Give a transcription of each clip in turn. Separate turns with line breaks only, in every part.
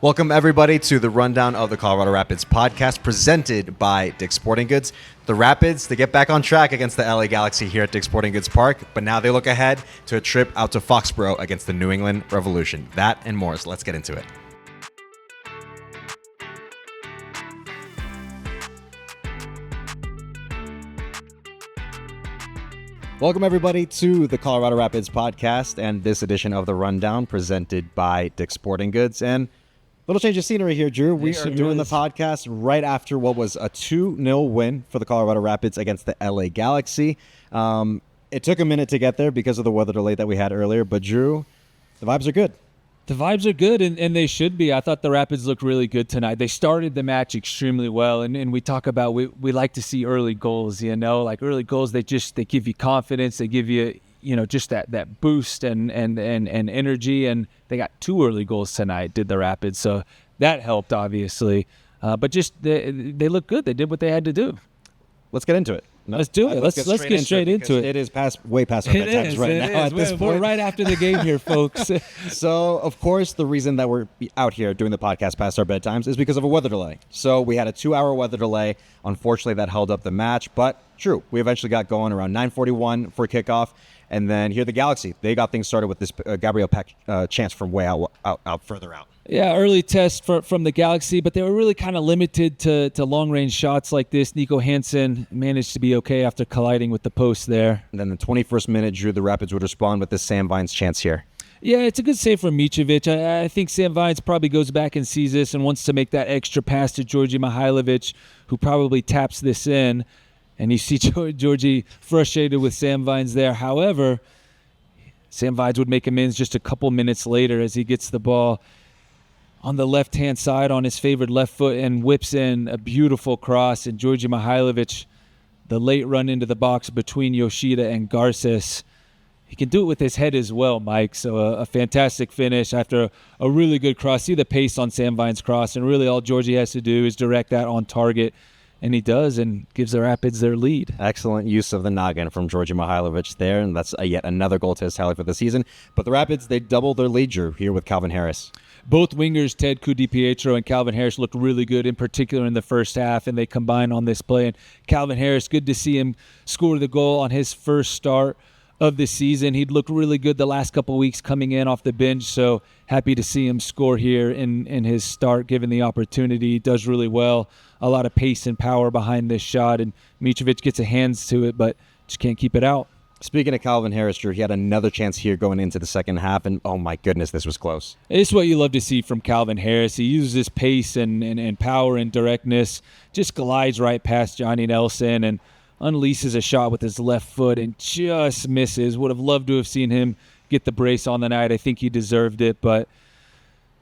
Welcome, everybody, to the rundown of the Colorado Rapids podcast presented by Dick's Sporting Goods. The Rapids, they get back on track against the LA Galaxy here at Dick's Sporting Goods Park, but now they look ahead to a trip out to Foxborough against the New England Revolution. That and more, so let's get into it. Welcome, everybody, to the Colorado Rapids podcast and this edition of the rundown presented by Dick's Sporting Goods. And little change of scenery here, Drew. We are doing the podcast right after what was a 2-0 win for the Colorado Rapids against the LA Galaxy. It took a minute to get there because of the weather delay that we had earlier, but Drew, the vibes are good.
The vibes are good, and they should be. I thought the Rapids looked really good tonight. They started the match extremely well, and we talk about we like to see early goals, like early goals. They give you confidence. They give you, just that boost and energy, and they got 2 early goals tonight, did the Rapids. So that helped, obviously. But just they look good. They did what they had to do.
Let's get into it.
Let's do it. Let's get straight into it.
It is way past our bedtimes right now at this point.
We're right after the game here, folks.
So, of course, the reason that we're out here doing the podcast past our bedtimes is because of a weather delay. So we had a 2-hour weather delay. Unfortunately, that held up the match. But true, we eventually got going around 9:41 for kickoff. And then here the Galaxy, they got things started with this Gabriel Peck chance from way out further out.
Yeah, early test from the Galaxy, but they were really kind of limited to long-range shots like this. Nico Hansen managed to be okay after colliding with the post there.
And then the 21st minute, Drew, the Rapids would respond with this Sam Vines chance here.
Yeah, it's a good save from Mitrovic. I think Sam Vines probably goes back and sees this and wants to make that extra pass to Georgi Mihailovic, who probably taps this in. And you see Georgie frustrated with Sam Vines there. However, Sam Vines would make amends just a couple minutes later as he gets the ball on the left-hand side on his favored left foot and whips in a beautiful cross. And Georgi Mihailovic, the late run into the box between Yoshida and Garces. He can do it with his head as well, Mike. So a fantastic finish after a really good cross. See the pace on Sam Vines' cross, and really all Georgie has to do is direct that on target. And he does, and gives the Rapids their lead.
Excellent use of the noggin from Georgi Mihailovic there, and that's yet another goal to his tally for the season. But the Rapids, they doubled their lead, Drew, here with Calvin Harris.
Both wingers, Ted Ku-DiPietro and Calvin Harris, looked really good, in particular in the first half, and they combined on this play. And Calvin Harris, good to see him score the goal on his first start of the season. He'd looked really good the last couple of weeks coming in off the bench, so happy to see him score here in his start, given the opportunity. He does really well. A lot of pace and power behind this shot, and Mitrovic gets a hands to it, but just can't keep it out.
Speaking of Calvin Harris, Drew, he had another chance here going into the second half, and oh my goodness, this was close.
It's what you love to see from Calvin Harris. He uses his pace and power and directness, just glides right past Johnny Nelson and unleashes a shot with his left foot and just misses. Would have loved to have seen him get the brace on the night. I think he deserved it, but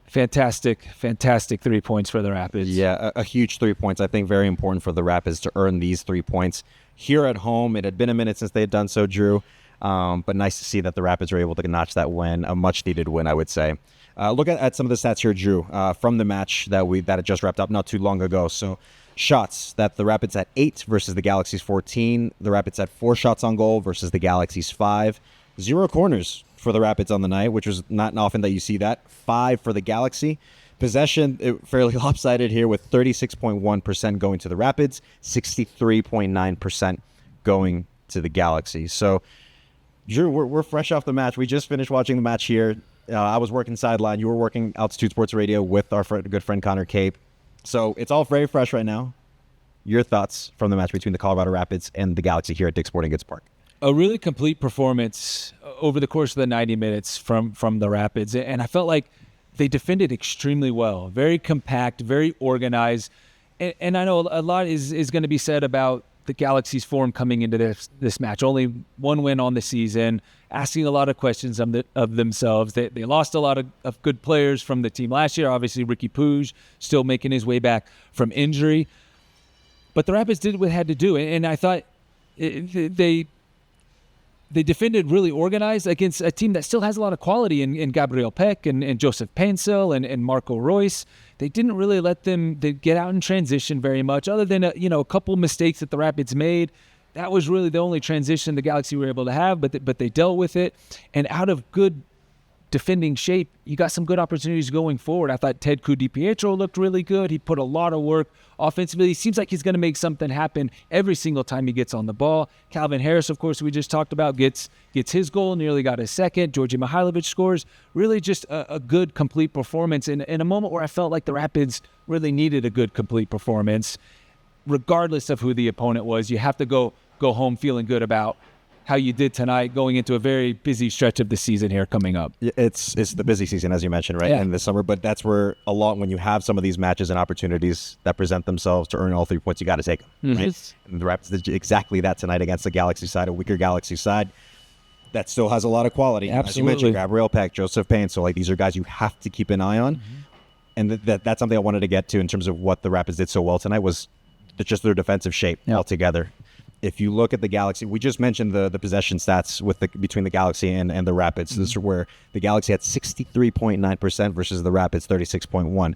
fantastic 3 points for the Rapids.
Yeah, a huge 3 points. I think very important for the Rapids to earn these 3 points here at home. It had been a minute since they had done so, Drew, but nice to see that the Rapids were able to notch that win, a much-needed win, I would say. Look at some of the stats here, Drew, from the match that had just wrapped up not too long ago. So shots that the Rapids had 8 versus the Galaxy's 14. The Rapids had 4 shots on goal versus the Galaxy's 5. 0 corners for the Rapids on the night, which was not often that you see that. 5 for the Galaxy. Possession, fairly lopsided here with 36.1% going to the Rapids, 63.9% going to the Galaxy. So, Drew, we're fresh off the match. We just finished watching the match here. I was working sideline. You were working Altitude Sports Radio with our good friend Connor Cape. So it's all very fresh right now. Your thoughts from the match between the Colorado Rapids and the Galaxy here at Dick's Sporting Goods Park?
A really complete performance over the course of the 90 minutes from the Rapids. And I felt like they defended extremely well. Very compact, very organized. And I know a lot is going to be said about the Galaxy's form coming into this match. Only one win on the season, asking a lot of questions of themselves. They lost a lot of good players from the team last year. Obviously, Ricky Puig still making his way back from injury. But the Rapids did what they had to do. And I thought they defended really organized against a team that still has a lot of quality in Gabriel Peck and Joseph Painsil and Marco Royce. They didn't really let them get out in transition very much, other than a couple mistakes that the Rapids made. That was really the only transition the Galaxy were able to have, but they dealt with it. And out of good defending shape, you got some good opportunities going forward. I thought Ted DiPietro looked really good. He put a lot of work offensively. He seems like he's going to make something happen every single time he gets on the ball. Calvin Harris, of course, we just talked about, gets his goal, nearly got his second. Georgi Mihailovic scores. Really just a good, complete performance in a moment where I felt like the Rapids really needed a good, complete performance. Regardless of who the opponent was, you have to go home feeling good about how you did tonight, going into a very busy stretch of the season here coming up.
It's the busy season, as you mentioned, right, in the summer. But that's where when you have some of these matches and opportunities that present themselves to earn all 3 points, you got to take them, right? And the Rapids did exactly that tonight against the Galaxy side, a weaker Galaxy side that still has a lot of quality.
Absolutely.
As you mentioned, Gabriel Peck, Joseph Payne. So, these are guys you have to keep an eye on. And that's something I wanted to get to in terms of what the Rapids did so well tonight was just their defensive shape altogether. If you look at the Galaxy, we just mentioned the possession stats between the Galaxy and the Rapids. This is where the Galaxy had 63.9% versus the Rapids 36.1%.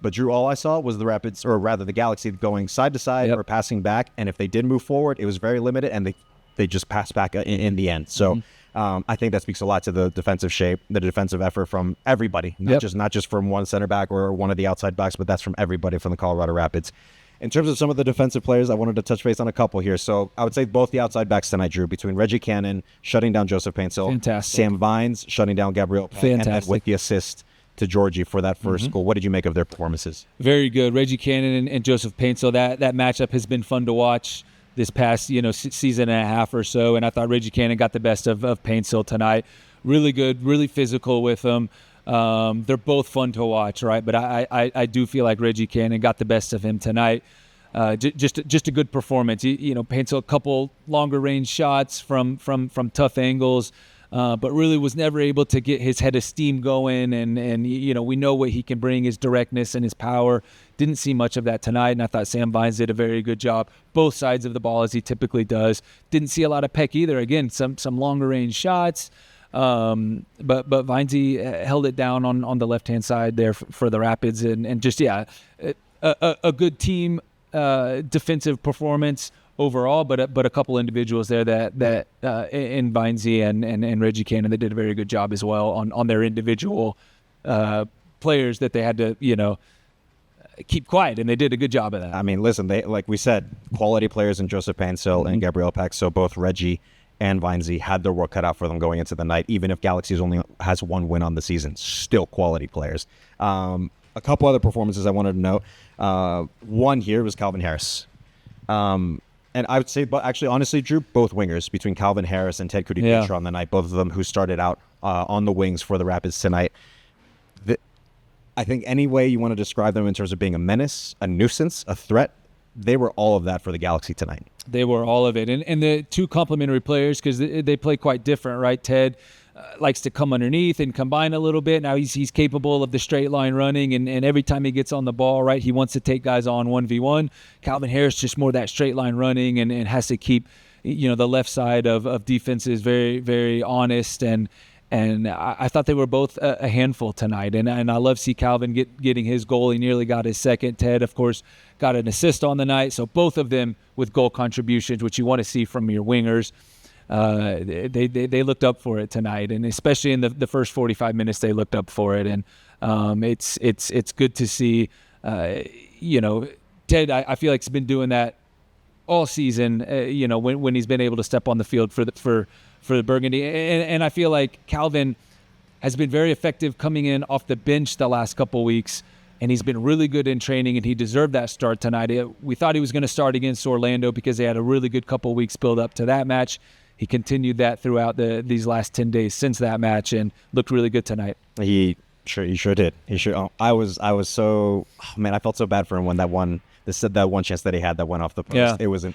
But Drew, all I saw was the Rapids, or rather the Galaxy, going side to side or passing back. And if they did move forward, it was very limited, and they just passed back in the end. So I think that speaks a lot to the defensive shape, the defensive effort from everybody, not just from one center back or one of the outside backs, but that's from everybody from the Colorado Rapids. In terms of some of the defensive players, I wanted to touch base on a couple here. So I would say both the outside backs tonight, Drew, between Reggie Cannon shutting down Joseph Painsil,
Fantastic.
Sam Vines shutting down Gabriel Peck, and then with the assist to Georgie for that first goal. What did you make of their performances?
Very good. Reggie Cannon and Joseph Painsil, that matchup has been fun to watch this past season and a half or so, and I thought Reggie Cannon got the best of Painsil tonight. Really good, really physical with him. They're both fun to watch, right? But I do feel like Reggie Cannon got the best of him tonight. Just a good performance. Painsil a couple longer range shots from tough angles, but really was never able to get his head of steam going. And we know what he can bring, his directness and his power. Didn't see much of that tonight, and I thought Sam Vines did a very good job, both sides of the ball as he typically does. Didn't see a lot of Peck either. Again, some longer range shots. But Vinesy held it down on the left-hand side there for the Rapids, and just a good team defensive performance overall, but a couple individuals there that in Vinesy and Reggie Cannon, they did a very good job as well on their individual players that they had to keep quiet, and they did a good job of that.
I mean, listen, they, like we said, quality players in Joseph Painsil and Gabriel Peck, so both Reggie and Vinesy had their work cut out for them going into the night, even if Galaxy's only has one win on the season. Still quality players. A couple other performances I wanted to note. One here was Calvin Harris. And I would say, but actually, honestly, Drew, both wingers between Calvin Harris and Ted DiPietro on the night, both of them who started out on the wings for the Rapids tonight. I think any way you want to describe them in terms of being a menace, a nuisance, a threat, they were all of that for the Galaxy tonight.
They were all of it. And the two complementary players, because they play quite different, right? Ted likes to come underneath and combine a little bit. Now he's capable of the straight line running, and every time he gets on the ball, right, he wants to take guys on 1v1. Calvin Harris just more that straight line running and has to keep the left side of defenses very, very honest, and I thought they were both a handful tonight. And I love to see Calvin getting his goal. He nearly got his second. Ted, of course, got an assist on the night. So both of them with goal contributions, which you want to see from your wingers. They looked up for it tonight, and especially in the first 45 minutes, they looked up for it. And it's good to see. Ted, I feel like he's been doing that all season. When he's been able to step on the field for the Burgundy, and I feel like Calvin has been very effective coming in off the bench the last couple weeks, and he's been really good in training, and he deserved that start tonight. We thought he was going to start against Orlando because they had a really good couple weeks build up to that match. He continued that throughout these last 10 days since that match, and looked really good tonight. He
sure did. I was so I felt so bad for him when that one chance that he had that went off the post.
Yeah.
It was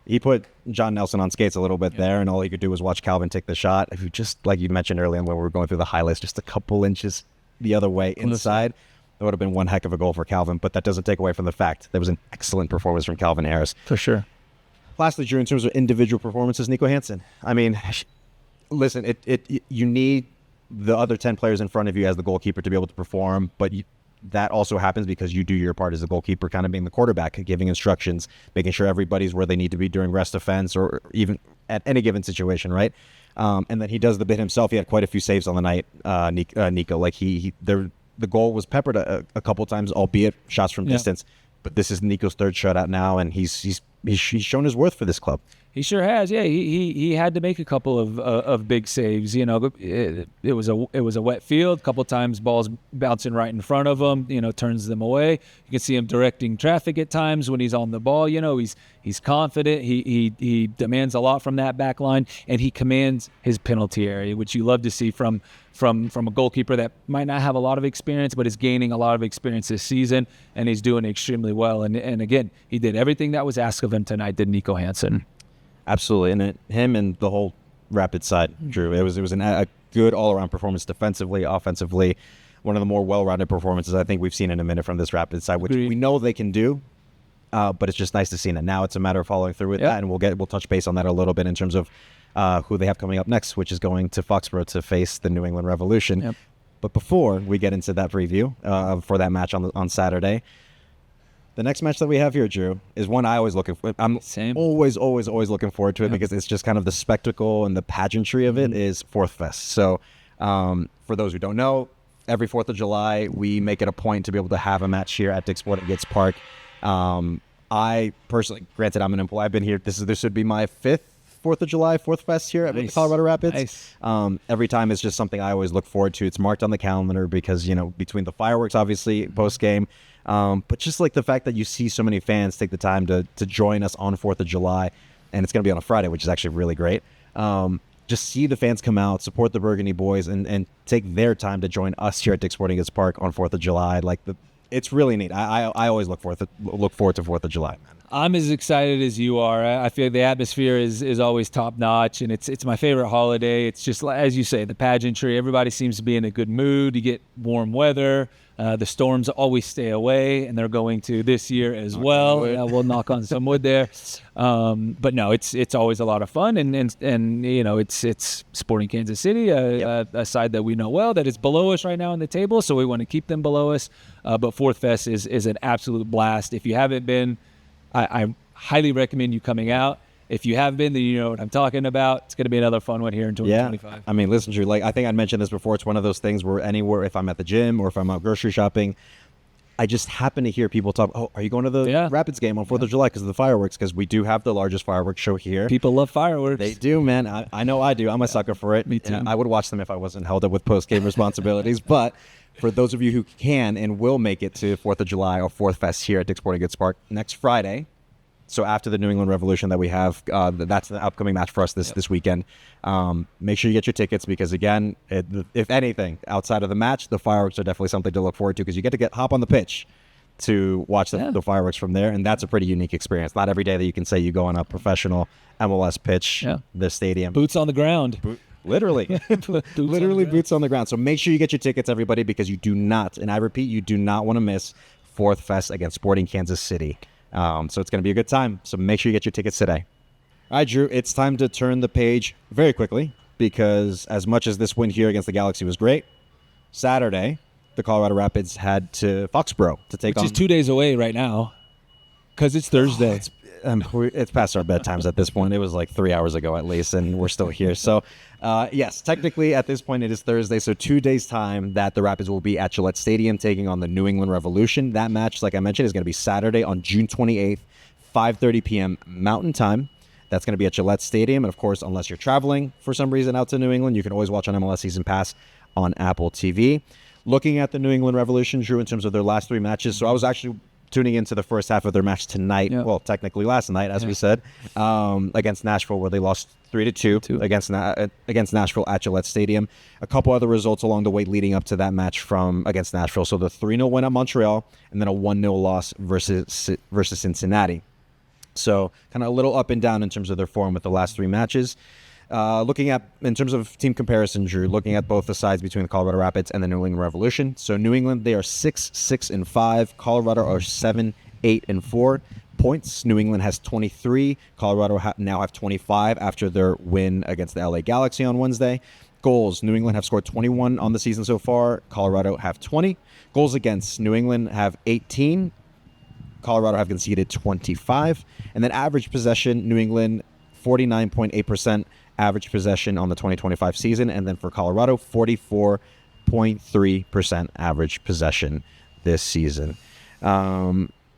he put John Nelson on skates a little bit there, and all he could do was watch Calvin take the shot. If you just, like you mentioned earlier when we were going through the highlights, just a couple inches the other way inside, that would have been one heck of a goal for Calvin. But that doesn't take away from the fact there was an excellent performance from Calvin Harris.
For sure.
Lastly, Drew, in terms of individual performances, Nico Hansen. I mean, listen, you need the other 10 players in front of you as the goalkeeper to be able to perform, but that also happens because you do your part as the goalkeeper, kind of being the quarterback, giving instructions, making sure everybody's where they need to be during rest defense or even at any given situation, right? And then he does the bit himself. He had quite a few saves on the night, Nico. Like the goal was peppered a couple times, albeit shots from distance. But this is Nico's third shutout now, and he's shown his worth for this club.
He sure has. Yeah, he had to make a couple of big saves. You know, it was a wet field. A couple times balls bouncing right in front of him. You know, turns them away. You can see him directing traffic at times when he's on the ball. You know, he's confident. He demands a lot from that back line, and he commands his penalty area, which you love to see from a goalkeeper that might not have a lot of experience, but is gaining a lot of experience this season, and he's doing extremely well. And again, he did everything that was asked of him tonight. Did Nico Hansen?
Absolutely, and him and the whole Rapid side, Drew. It was a good all-around performance defensively, offensively. One of the more well-rounded performances I think we've seen in a minute from this Rapid side, which we know they can do. But it's just nice to see that. Now it's a matter of following through with that, and we'll touch base on that a little bit in terms of who they have coming up next, which is going to Foxborough to face the New England Revolution. Yep. But before we get into that preview for that match on Saturday. The next match that we have here, Drew, is one I always looking for. I'm always looking forward to it because it's just kind of the spectacle and the pageantry of it is Fourth Fest. So for those who don't know, every 4th of July, we make it a point to be able to have a match here at Dick's Sporting Goods Park. I personally, granted, I'm an employee. I've been here. This should be my 5th 4th of July, Fourth Fest here at Colorado Rapids. Nice. Every time it's just something I always look forward to. It's marked on the calendar because, you know, between the fireworks, obviously, post-game, but just like the fact that you see so many fans take the time to join us on 4th of July, and it's going to be on a Friday, which is actually really great. Just see the fans come out, support the Burgundy boys, and take their time to join us here at Dick's Sporting Goods Park on 4th of July. It's really neat. I always look forward to 4th of July, man.
I'm as excited as you are. I feel the atmosphere is always top notch, and it's my favorite holiday. It's just, as you say, the pageantry. Everybody seems to be in a good mood. You get warm weather. The storms always stay away, and they're going to this year as well. We'll knock on some wood there. But no, it's always a lot of fun, and you know, it's Sporting Kansas City, a side that we know well, that is below us right now in the table, so we want to keep them below us. But Fourth Fest is an absolute blast. If you haven't been, I highly recommend you coming out. If you have been, then you know what I'm talking about. It's going to be another fun one here in 2025.
Yeah. I mean, listen, Drew, I think I mentioned this before. It's one of those things where anywhere, if I'm at the gym or if I'm out grocery shopping, I just happen to hear people talk, oh, are you going to the Rapids game on 4th of July because of the fireworks? Because we do have the largest fireworks show here.
People love fireworks.
They do, man. I know I do. I'm a sucker for it.
Me too.
I would watch them if I wasn't held up with post-game responsibilities. But for those of you who can and will make it to 4th of July or Fourth Fest here at Dick's Sporting Goods Park next Friday, so after the New England Revolution that we have, that's the upcoming match for us this weekend. Make sure you get your tickets because, again, if anything, outside of the match, the fireworks are definitely something to look forward to because you get to hop on the pitch to watch the fireworks from there, and that's a pretty unique experience. Not every day that you can say you go on a professional MLS pitch, the stadium.
Boots on the ground.
Literally. Literally boots on the ground. So make sure you get your tickets, everybody, because you do not, and I repeat, you do not want to miss Fourth Fest against Sporting Kansas City. So it's going to be a good time. So make sure you get your tickets today. All right, Drew, it's time to turn the page very quickly because as much as this win here against the Galaxy was great, Saturday, the Colorado Rapids had to Foxborough to take on...
Which is 2 days away right now because it's Thursday.
It's past our bedtimes at this point. It was like 3 hours ago at least, and we're still here. So, yes, technically at this point it is Thursday. So 2 days' time that the Rapids will be at Gillette Stadium taking on the New England Revolution. That match, like I mentioned, is going to be Saturday on June 28th, 5:30 p.m. Mountain Time. That's going to be at Gillette Stadium. And, of course, unless you're traveling for some reason out to New England, you can always watch on MLS Season Pass on Apple TV. Looking at the New England Revolution, Drew, in terms of their last 3 matches. So I was actually tuning into the first half of their match tonight. Yep. Well, technically last night, as we said, against Nashville, where they lost 3-2 against Nashville at Gillette Stadium. A couple other results along the way leading up to that match against Nashville. So the 3-0 win at Montreal, and then a 1-0 loss versus Cincinnati. So kind of a little up and down in terms of their form with the last 3 matches. Looking at, in terms of team comparison, Drew, looking at both the sides between the Colorado Rapids and the New England Revolution. So New England, they are 6-6-5. Colorado are 7-8-4 points. New England has 23. Colorado now have 25 after their win against the LA Galaxy on Wednesday. Goals, New England have scored 21 on the season so far. Colorado have 20. Goals against, New England have 18. Colorado have conceded 25. And then average possession, New England 49.8% average possession on the 2025 season. And then for Colorado, 44.3% average possession this season.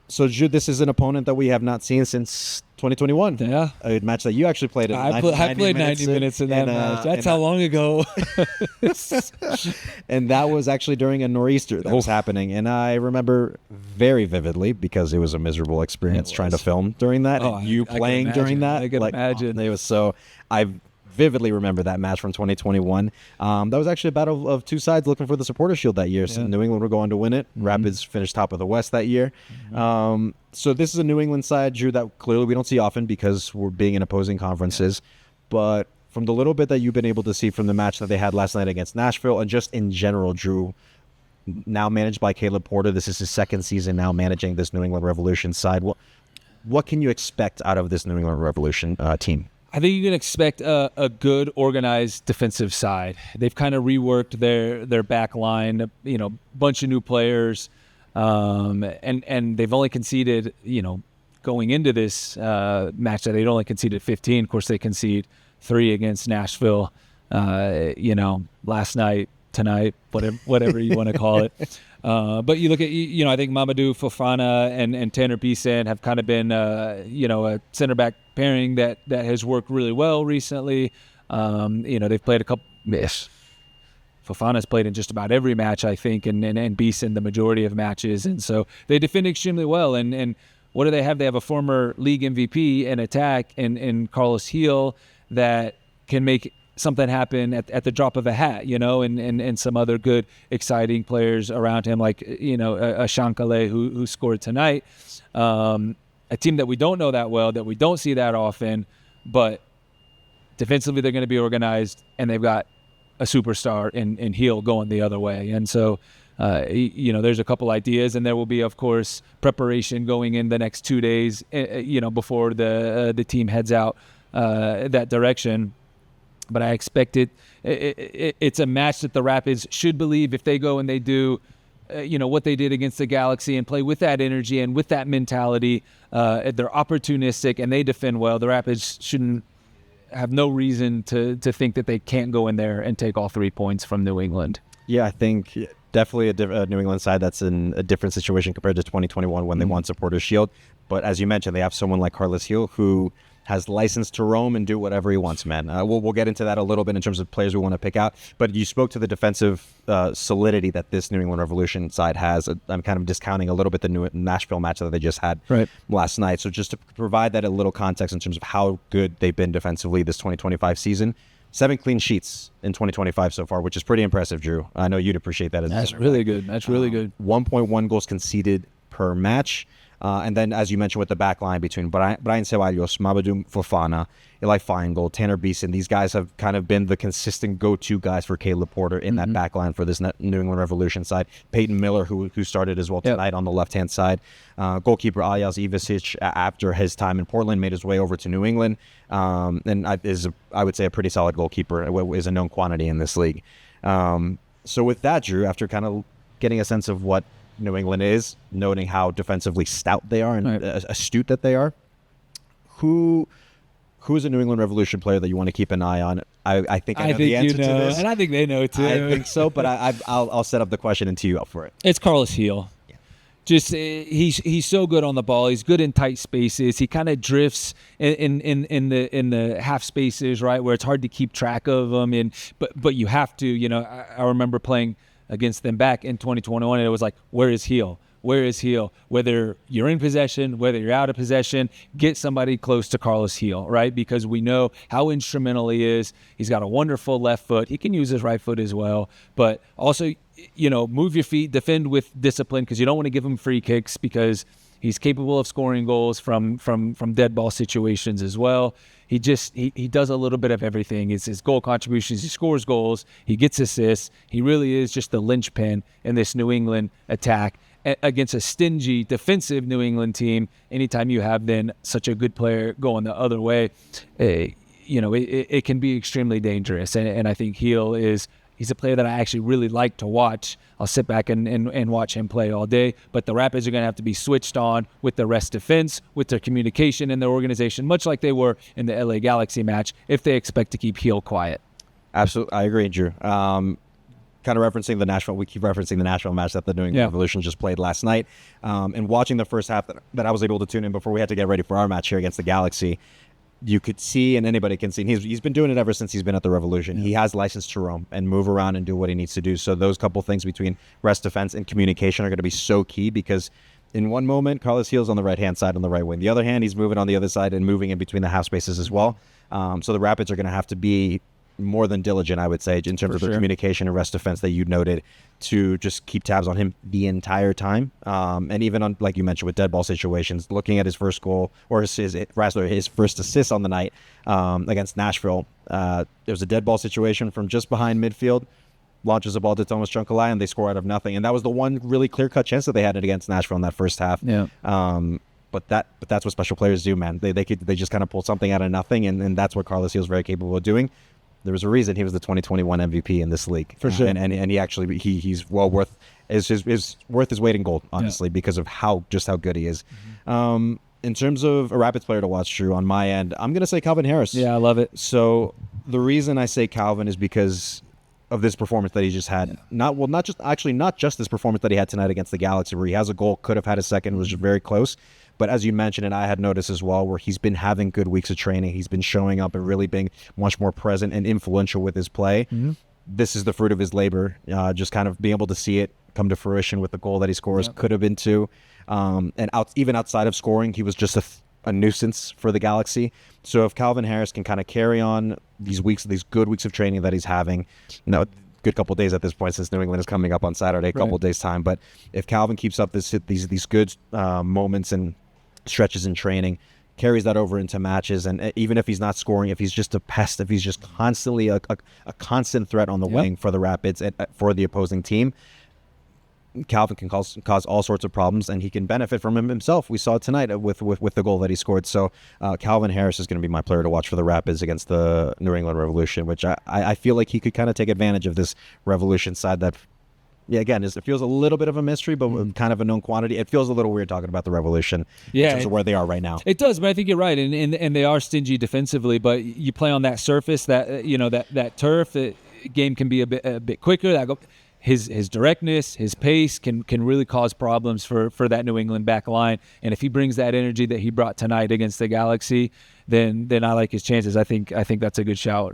So, Jude, this is an opponent that we have not seen since 2021.
Yeah.
A match that you actually played in.
I played 90 minutes in that match. That's how long ago.
And that was actually during a nor'easter that was happening. And I remember very vividly, because it was a miserable experience trying to film during that.
Oh,
and you playing during that.
I can imagine.
It was so... I vividly remember that match from 2021. That was actually a battle of two sides looking for the Supporter Shield that year. So New England were going to win it. Rapids finished top of the West that year. So this is a New England side, Drew, that clearly we don't see often because we're being in opposing conferences. But from the little bit that you've been able to see from the match that they had last night against Nashville, and just in general, Drew, now managed by Caleb Porter, this is his second season now managing this New England Revolution side. What can you expect out of this New England Revolution team?
I think you can expect a good, organized defensive side. They've kind of reworked their back line, bunch of new players, and they've only conceded, going into this match that they'd only conceded 15. Of course, they conceded 3 against Nashville, last night, tonight, whatever you want to call it. But you look at, I think Mamadou Fofana and Tanner Beeson have kind of been, a center back pairing that has worked really well recently. They've played a couple. Fofana's played in just about every match, I think, and Beeson the majority of matches, and so they defend extremely well. And what do they have? They have a former league MVP in attack and Carlos Heel that can make something happen at the drop of a hat, and some other good, exciting players around him, like, a Shankale who scored tonight. A team that we don't know that well, that we don't see that often, but defensively they're going to be organized, and they've got a superstar in Heel going the other way. And so, there's a couple ideas, and there will be, of course, preparation going in the next 2 days, before the team heads out that direction. But I expect it's a match that the Rapids should believe if they go and they do, what they did against the Galaxy and play with that energy and with that mentality. They're opportunistic and they defend well. The Rapids shouldn't have no reason to think that they can't go in there and take all 3 points from New England.
Yeah, I think definitely a New England side that's in a different situation compared to 2021 when they won Supporters Shield. But as you mentioned, they have someone like Carlos Heel who has license to roam and do whatever he wants, man. We'll get into that a little bit in terms of players we want to pick out. But you spoke to the defensive solidity that this New England Revolution side has. I'm kind of discounting a little bit the Nashville match that they just had last night. So just to provide that a little context in terms of how good they've been defensively this 2025 season, 7 clean sheets in 2025 so far, which is pretty impressive, Drew. I know you'd appreciate that.
That's really good. That's really good.
1.1 goals conceded per match. And then, as you mentioned, with the back line between Brian Ceballos, Mamadou Fofana, Eli Feingold, Tanner Beeson, these guys have kind of been the consistent go-to guys for Caleb Porter in that back line for this New England Revolution side. Peyton Miller, who started as well tonight on the left-hand side. Goalkeeper Aljaz Ivasic, after his time in Portland, made his way over to New England. And I would say a pretty solid goalkeeper, is a known quantity in this league. So with that, Drew, after kind of getting a sense of what New England is, noting how defensively stout they are and astute that they are, who is a New England Revolution player that you want to keep an eye on? I think I know the answer to this,
and I think they know too.
I think so, but I'll set up the question and tee you up for it.
It's Carlos Heel. Yeah. Just he's so good on the ball. He's good in tight spaces. He kind of drifts in the half spaces, right, where it's hard to keep track of him. But you have to. I remember playing against them back in 2021, and it was like, where is Heel? Where is Heel? Whether you're in possession, whether you're out of possession, get somebody close to Carlos Heel, right? Because we know how instrumental he is. He's got a wonderful left foot. He can use his right foot as well. But also, move your feet, defend with discipline, because you don't want to give him free kicks, because he's capable of scoring goals from dead ball situations as well. He does a little bit of everything. It's his goal contributions. He scores goals. He gets assists. He really is just the linchpin in this New England attack against a stingy defensive New England team. Anytime you have then such a good player going the other way, it can be extremely dangerous. And I think Heel is he's a player that I actually really like to watch. I'll sit back and watch him play all day. But the Rapids are going to have to be switched on with their rest defense, with their communication and their organization, much like they were in the LA Galaxy match, if they expect to keep Heel quiet.
Absolutely, I agree, Drew. Kind of referencing the Nashville, we keep referencing the Nashville match that the New England Revolution just played last night, and watching the first half that I was able to tune in before we had to get ready for our match here against the Galaxy. You could see, and anybody can see, and he's been doing it ever since he's been at the Revolution. He has license to roam and move around and do what he needs to do. So those couple things between rest defense and communication are going to be so key, because in one moment, Carlos Heel's on the right-hand side on the right wing. The other hand, he's moving on the other side and moving in between the half spaces as well. So the Rapids are going to have to be more than diligent, I would say, in terms of the communication and rest defense that you noted, to just keep tabs on him the entire time. And even on, like you mentioned, with dead ball situations, looking at his first goal, or his first assist on the night against Nashville. There was a dead ball situation from just behind midfield, launches a ball to Thomas Junkalai, and they score out of nothing. And that was the one really clear-cut chance that they had against Nashville in that first half.
Yeah.
But that's what special players do, man. They just kind of pull something out of nothing, and that's what Carlos Heel's very capable of doing. There was a reason he was the 2021 MVP in this league,
for sure,
and he actually he's well worth is worth his weight in gold, honestly, because of how good he is. In terms of a Rapids player to watch, Drew, on my end, I'm gonna say Calvin Harris.
Yeah, I love it.
So the reason I say Calvin is because of this performance that he just had. Not just this performance that he had tonight against the Galaxy, where he has a goal, could have had a second, was very close. But as you mentioned, and I had noticed as well, where he's been having good weeks of training, he's been showing up and really being much more present and influential with his play. This is the fruit of his labor. Just kind of being able to see it come to fruition with the goal that he scores. Could have been two. And even outside of scoring, he was just a nuisance for the Galaxy. So if Calvin Harris can kind of carry on these good weeks of training that he's having, good couple of days at this point, since New England is coming up on Saturday, a couple of days time. But if Calvin keeps up these good moments and stretches in training, carries that over into matches, and even if he's not scoring, if he's just a pest, if he's just constantly a constant threat on the wing for the Rapids and for the opposing team, Calvin can cause all sorts of problems, and he can benefit from him himself. We saw it tonight with the goal that he scored. So Calvin Harris is going to be my player to watch for the Rapids against the New England Revolution, which I feel like he could kind of take advantage of this Revolution side that, again, it feels a little bit of a mystery, but kind of a known quantity. It feels a little weird talking about the Revolution in terms of where they are right now.
It does, but I think you're right, and they are stingy defensively. But you play on that surface, that that turf, the game can be a bit quicker. His directness, his pace can really cause problems for that New England back line. And if he brings that energy that he brought tonight against the Galaxy, then I like his chances. I think that's a good shout.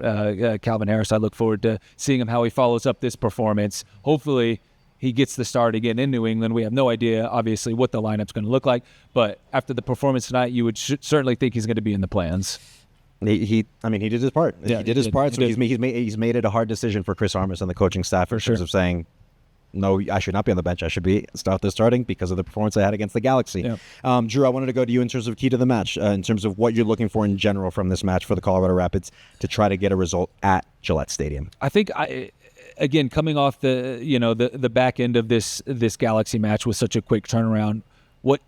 Calvin Harris, I look forward to seeing him, how he follows up this performance. Hopefully he gets the start again in New England. We have no idea, obviously, what the lineup's going to look like. But after the performance tonight, you would certainly think he's going to be in the plans.
He did his part.
Yeah,
he did his part. So he's made it a hard decision for Chris Armas and the coaching staff in terms of saying, no, I should not be on the bench. I should be starting because of the performance I had against the Galaxy.
Yeah.
Drew, I wanted to go to you in terms of key to the match, in terms of what you're looking for in general from this match for the Colorado Rapids to try to get a result at Gillette Stadium.
I think again, coming off the back end of this Galaxy match with such a quick turnaround, what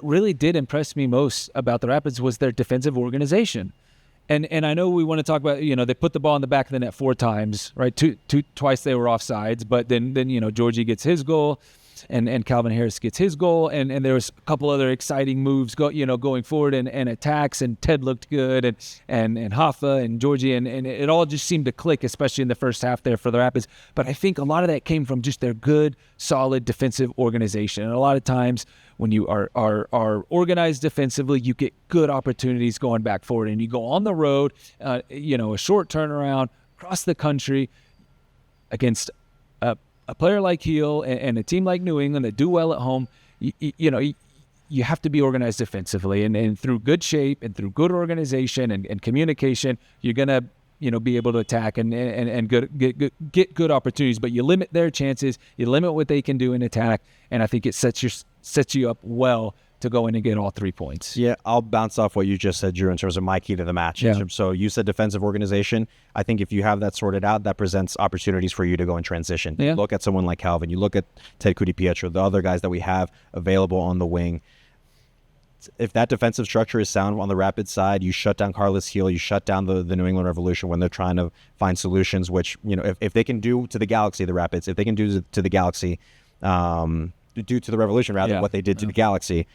really did impress me most about the Rapids was their defensive organization. And I know we want to talk about, they put the ball in the back of the net 4 times, right? Twice they were offsides, but then Georgie gets his goal, and Calvin Harris gets his goal, and there was a couple other exciting moves going forward and attacks, and Ted looked good, and Hoffa and Georgie, and it all just seemed to click, especially in the first half there for the Rapids. But I think a lot of that came from just their good, solid defensive organization. And a lot of times when you are organized defensively, you get good opportunities going back forward, and you go on the road, a short turnaround across the country against a player like Heel and a team like New England that do well at home. You have to be organized defensively, and through good shape and through good organization and communication, you're gonna be able to attack and get good opportunities. But you limit their chances, you limit what they can do in attack, and I think it sets you up well to go in and get all 3 points.
Yeah, I'll bounce off what you just said, Drew, in terms of my key to the match.
Yeah.
So you said defensive organization. I think if you have that sorted out, that presents opportunities for you to go in transition.
Yeah.
Look at someone like Calvin. You look at Ted Pietro, the other guys that we have available on the wing. if that defensive structure is sound on the Rapids side, you shut down Carlos Heel, you shut down the New England Revolution when they're trying to find solutions, which, if they can do to the Galaxy, the Rapids, if they can do to the Galaxy, do to the Revolution, rather, what they did to the Galaxy,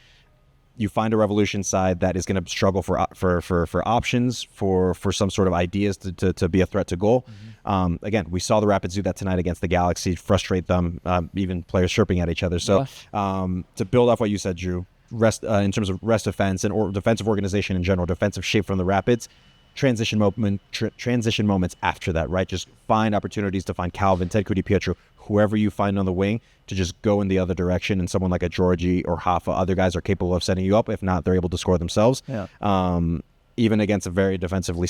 you find a Revolution side that is going to struggle for options, for some sort of ideas to be a threat to goal. Again, we saw the Rapids do that tonight against the Galaxy, frustrate them, even players chirping at each other. So to build off what you said, Drew, rest in terms of rest defense or defensive organization in general, defensive shape from the Rapids, transition moments after that, right? Just find opportunities to find Calvin, Ted Pietro, whoever you find on the wing, to just go in the other direction, and someone like a Georgie or Hoffa, other guys are capable of setting you up. If not, they're able to score themselves. Even against a very defensively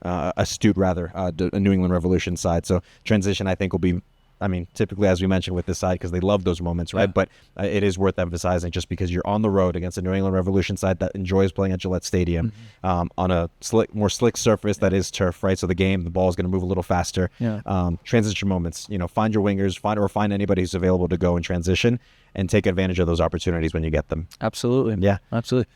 astute New England Revolution side. So transition, I think, will be, typically, as we mentioned with this side, because they love those moments, right? But it is worth emphasizing, just because you're on the road against a New England Revolution side that enjoys playing at Gillette Stadium on a more slick surface that is turf, right? So the ball is going to move a little faster. Transition moments, find your wingers, find anybody who's available to go in transition, and take advantage of those opportunities when you get them.
Absolutely.
Yeah.
Absolutely.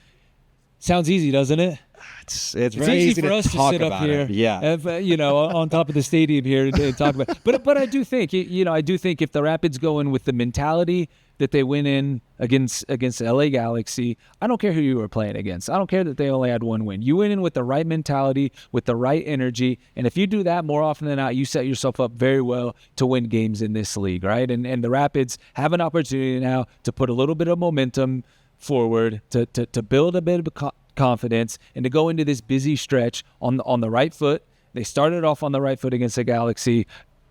Sounds easy, doesn't it?
It's very
easy for
to
us to
talk
sit up
about
here,
it. Yeah.
On top of the stadium here to talk about it. But I do think, if the Rapids go in with the mentality that they went in against LA Galaxy, I don't care who you were playing against. I don't care that they only had one win. You went in with the right mentality, with the right energy, and if you do that more often than not, you set yourself up very well to win games in this league, right? And the Rapids have an opportunity now to put a little bit of momentum forward, to build a bit of confidence, and to go into this busy stretch on the right foot. They started off on the right foot against the Galaxy.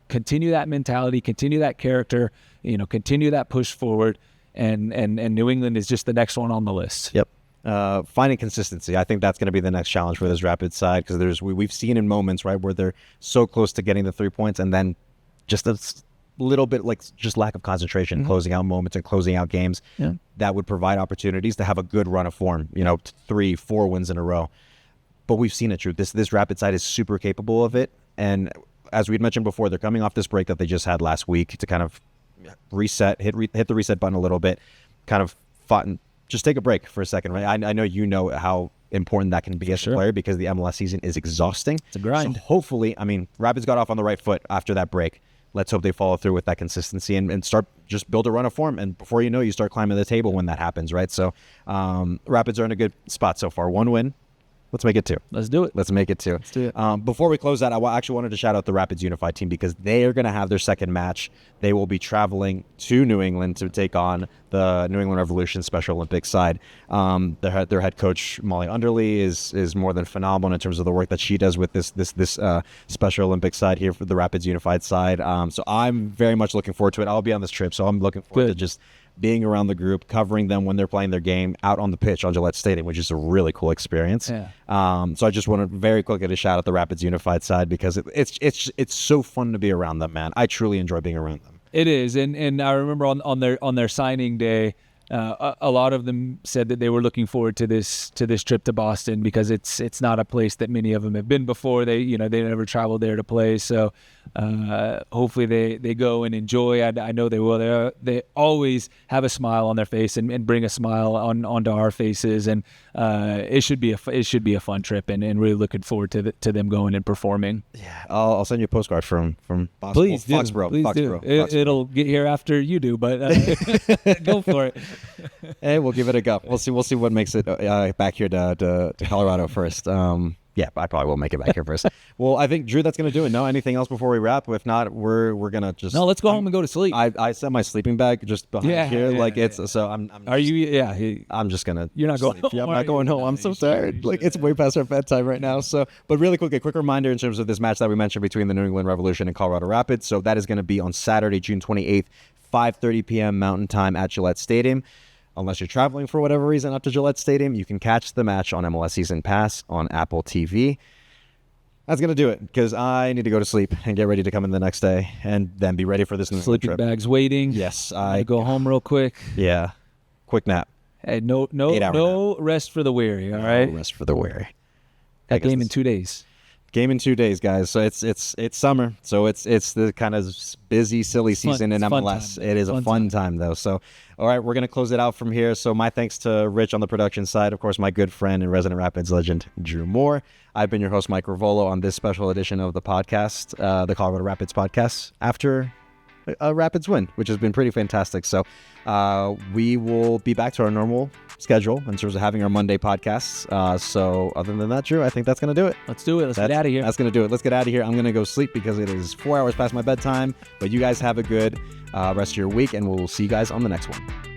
Continue that mentality, continue that character, continue that push forward, and New England is just the next one on the list.
Yep. Finding consistency, I think that's going to be the next challenge for this Rapids side, because we've seen in moments, right, where they're so close to getting the 3 points, and then just a little bit just lack of concentration, closing out moments and closing out games that would provide opportunities to have a good run of form, 3-4 wins in a row. But we've seen it, Drew. This Rapid side is super capable of it, and as we'd mentioned before, they're coming off this break that they just had last week to kind of reset, hit the reset button a little bit, kind of fought and just take a break for a second, right? I know how important that can be as a player, because the MLS season is exhausting.
It's a grind.
So hopefully, Rapids got off on the right foot after that break. Let's hope they follow through with that consistency and start just build a run of form. And before you know, you start climbing the table when that happens, right? So Rapids are in a good spot so far. 1 win. Let's make it 2.
Let's do it.
Let's make it 2.
Let's do it.
Before we close that, I actually wanted to shout out the Rapids Unified team, because they are going to have their second match. They will be traveling to New England to take on the New England Revolution Special Olympics side. Their head coach, Molly Underly, is more than phenomenal in terms of the work that she does with this Special Olympics side here for the Rapids Unified side. So I'm very much looking forward to it. I'll be on this trip, so I'm looking forward to just being around the group, covering them when they're playing their game out on the pitch on Gillette Stadium, which is a really cool experience. So I just want to very quickly to shout out the Rapids Unified side, because it's so fun to be around them, man. I truly enjoy being around them.
It is, and I remember on their signing day, a lot of them said that they were looking forward to this trip to Boston, because it's not a place that many of them have been before. They never traveled there to play. So hopefully they go and enjoy. I know they will. They always have a smile on their face and bring a smile onto our faces. And it should be a fun trip, and really looking forward to them going and performing.
Yeah, I'll send you a postcard from Boston.
Please do.
Foxborough.
It'll get here after you do, but go for it.
Hey, we'll give it a go. We'll see what makes it back here to Colorado first. Yeah, I probably will make it back here first. Well, I think, Drew, that's going to do it. No, anything else before we wrap? If not, we're going to just...
No, let's go home and go to sleep.
I set my sleeping bag just behind here. So I'm
Are you... Yeah.
I'm just going to...
You're not going home?
Yeah, I'm not going home. I'm so tired. It's way past our bedtime right now. So, but really quick, a quick reminder in terms of this match that we mentioned between the New England Revolution and Colorado Rapids. So that is going to be on Saturday, June 28th, 5:30 p.m. Mountain Time at Gillette Stadium. Unless you're traveling for whatever reason up to Gillette Stadium, you can catch the match on MLS Season Pass on Apple TV. That's going to do it, because I need to go to sleep and get ready to come in the next day and then be ready for this new
sleeping
trip.
Bags waiting.
Yes.
I go home real quick.
Yeah. Quick nap.
Hey, no rest for the weary, all right?
No rest for the weary.
That game in 2 days.
Game in 2 days, guys. So it's summer, so it's the kind of busy, silly
fun.
season in
It's fun
MLS.
time.
It is a
Fun
fun time though. So, all right, we're gonna close it out from here. So, my thanks to Rich on the production side, of course, my good friend and resident Rapids legend Drew Moore. I've been your host, Mike Ravolo, on this special edition of the podcast, the Colorado Rapids podcast, after a Rapids win, which has been pretty fantastic. So, we will be back to our normal schedule in terms of having our Monday podcasts. So other than that, Drew, I think that's going to do it.
Let's do it. Let's get out of here.
That's going to do it. Let's get out of here. I'm going to go sleep because it is 4 hours past my bedtime. But you guys have a good rest of your week, and we'll see you guys on the next one.